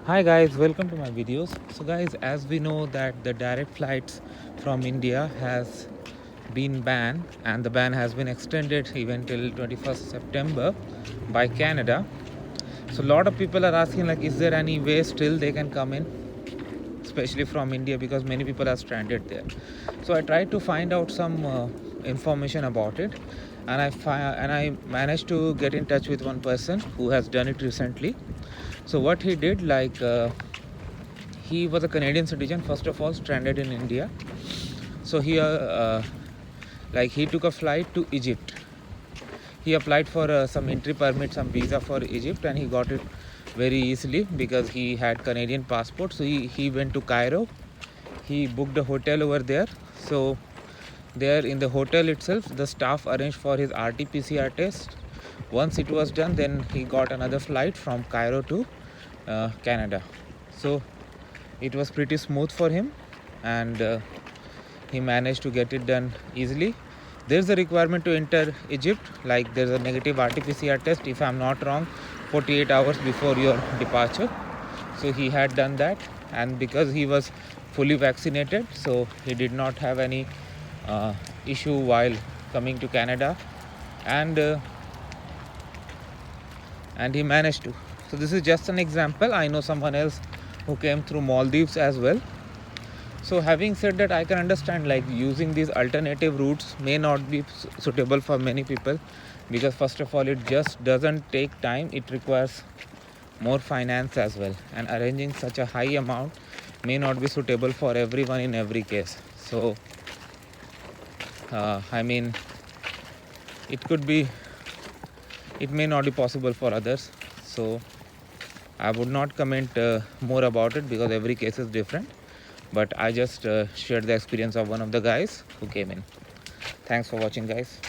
Hi guys, welcome to my videos. So guys, as we know that the direct flights from India has been banned, and the ban has been extended even till 21st September by Canada. So a lot of people are asking, like, is there any way still they can come in, especially from India, because many people are stranded there. So I tried to find out some information about it, and I managed to get in touch with one person who has done it recently. So what he did, he was a Canadian citizen, first of all, stranded in India. So he took a flight to Egypt. He applied for some entry permit, some visa for Egypt, and he got it very easily because he had Canadian passport. So he went to Cairo. He booked a hotel over there. So there in the hotel itself, the staff arranged for his RT-PCR test. Once it was done, then he got another flight from Cairo to Canada. So it was pretty smooth for him, and he managed to get it done easily. There's a requirement to enter Egypt, like there's a negative RT-PCR test, if I'm not wrong, 48 hours before your departure. So he had done that, and because he was fully vaccinated, so he did not have any issue while coming to Canada, and he managed to. So this is just an example. I know someone else who came through Maldives as well. So having said that, I can understand, like, using these alternative routes may not be suitable for many people, because first of all, it just doesn't take time. It requires more finance as well, and arranging such a high amount may not be suitable for everyone in every case. So I mean, it may not be possible for others. So I would not comment more about it, because every case is different. But I just shared the experience of one of the guys who came in. Thanks for watching, guys.